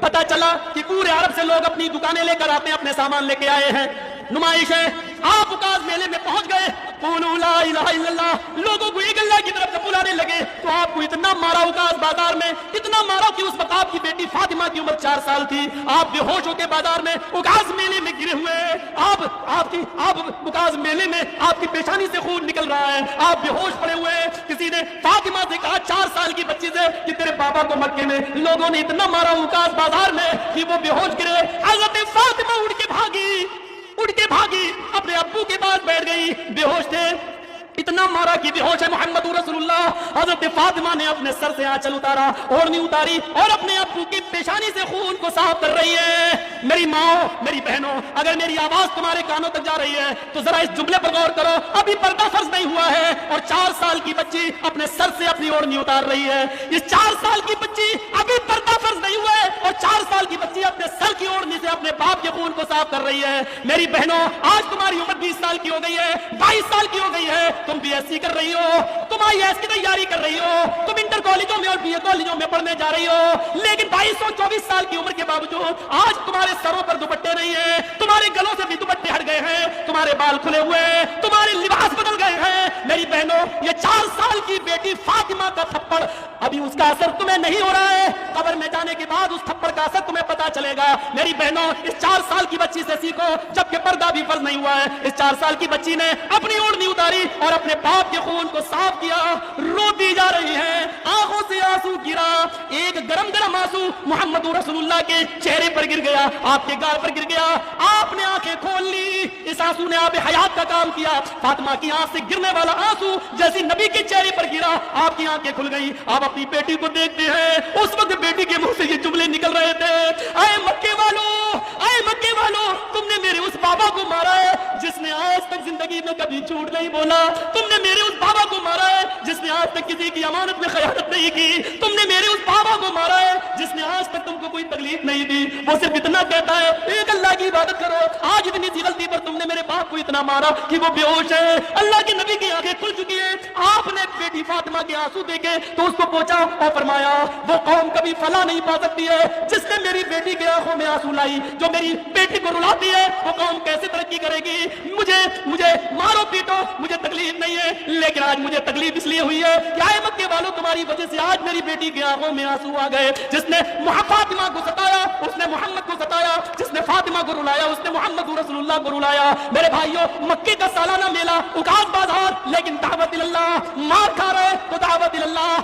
پتا چلا کہ پورے عرب سے لوگ اپنی دکانیں لے کر آتے ہیں، اپنے سامان لے کے آئے ہیں، نمائش ہے۔ آپ عکاظ میلے میں پہنچ گئے، قولوا لا الہ الا اللہ، لوگوں کو ایک اللہ کی طرف سے بلانے لگے تو آپ کو اتنا مارا عکاظ بازار میں، اتنا مارا کہ اس وقت آپ کی بیٹی فاطمہ کی عمر 4 سال تھی، آپ بے ہوش ہو کے بازار میں عکاظ میلے میں گرے ہوئے، آپ عکاظ میلے میں آپ کی پیشانی سے خون نکل رہا ہے، آپ بے ہوش پڑے ہوئے۔ کسی نے فاطمہ سے کہا 4 سال کی بچی سے کہ تیرے بابا کو مکے میں لوگوں نے اتنا مارا عکاظ بازار میں کہ وہ بے ہوش گرے۔ حضرت فاطمہ اٹھ کے بھاگی، اپنے ابو کے پاس بیٹھ گئی، بے ہوش تھے، اتنا مارا کہ بے ہوش ہے محمد رسول اللہ۔ حضرت فاطمہ نے اپنے سر سے آنچل اتارا، اوڑھنی اتاری اور اپنے ابو کی پیشانی سے خون کو صاف کر رہی ہے۔ میری ماں، میری بہنوں، اگر میری آواز تمہارے کانوں تک جا رہی ہے تو ذرا اس جملے پر غور کرو، ابھی پردہ فرض نہیں ہوا ہے اور 4 سال کی بچی اپنے سر سے اپنی اوڑھنی اتار رہی ہے۔ اس 4 سال کی بچی ابھی پردہ فرض نہیں ہوا ہے اور 4 سال کی بچی اپنے سر کی اوڑھنی سے اپنے باپ کے خون کو صاف کر رہی ہے۔ میری بہنوں، آج تمہاری عمر 20 سال کی ہو گئی ہے، 22 سال کی ہو گئی ہے، تم بی ایس سی کر رہی ہو، تم آئی ایس کی تیاری کر رہی ہو، تم انٹر کالجوں میں اور بی اے کالجوں میں پڑھنے جا رہی ہو، لیکن 22 اور 24 سال کی عمر کے باوجود آج تمہارے سروں پر دوپٹے نہیں ہیں، تمہارے گلوں سے بھی دوپٹے ہٹ گئے ہیں، تمہارے بال کھلے ہوئے ہیں، تمہارے لباس بدل گئے ہیں۔ میری بہنوں، یہ 4 سال کی بیٹی فاطمہ کا تھپڑ، ابھی اس کا اثر تمہیں نہیں ہو رہا ہے، قبر میں جانے کے بعد اس تھپڑ کا اثر تمہیں پتا چلے گا۔ میری بہنوں، اس 4 سال کی بچی سے سیکھو، جبکہ پردہ بھی فرض نہیں ہوا ہے۔ اس 4 سال کی بچی نے اپنی اوڑھنی اتاری اور اپنے باپ کے خون کو صاف کیا، روتی جا رہی ہے، آنکھوں سے آنسو گرا، ایک گرم آنسو محمد رسول اللہ کے چہرے پر گر گیا، آپ کے گال پر گر گیا، آپ نے آنکھیں کھول لی، اس آنسو نے آب حیات کا کام کیا۔ فاطمہ کی آنکھ سے گرنے والا آنسو جیسے نبی کے چہرے پر گرا، آپ کی آنکھیں کھل گئی، آپ اپنی بیٹی کو دیکھتے ہیں، اس وقت بیٹی کے منہ سے یہ جملے نکل رہے تھے، اے مکے والوں، تم نے میرے اس بابا کو مارا ہے جس نے آج تک زندگی میں کبھی جھوٹ نہیں بولا، تم نے میرے اس بابا کو مارا ہے جس نے آج تک کسی کی امانت میں خیانت نہیں کی، تم نے میرے اس بابا کو مارا ہے جس نے آج تک تم کو کوئی تکلیف نہیں دی، وہ صرف اتنا کہتا ہے ایک اللہ کی عبادت کرو، آج اتنی سی غلطی پر تم نے میرے باپ کو اتنا مارا کہ وہ بے ہوش ہے۔ اللہ کے نبی کی آنکھیں کھل چکی ہیں، آپ نے بیٹی فاطمہ کے آنسو دیکھے تو اس کو پوچھا اور فرمایا وہ قوم کبھی فلاح نہیں پا سکتی ہے جس نے میری بیٹی کے آنکھوں میں آنسو لائی، جو میری بیٹی کو رلاتی ہے وہ قوم کیسے ترقی کرے گی؟ مجھے مارو پیٹو، مجھے تکلیف نہیں ہے، لیکن آج مجھے تکلیف اس لیے ہوئی ہے کہ اے مکے والوں، تمہاری وجہ سے آج میری بیٹی کی آنکھوں میں آنسو آ گئے۔ جس نے فاطمہ کو ستایا اس نے محمد کو ستایا، جس نے فاطمہ کو رلایا اس نے محمد رسول اللہ کو رلایا۔ میرے بھائیوں، مکے کا سالانہ میلہ عکاظ بازار، لیکن دعوت اللہ، مار کھا رہے تو دعوت اللہ۔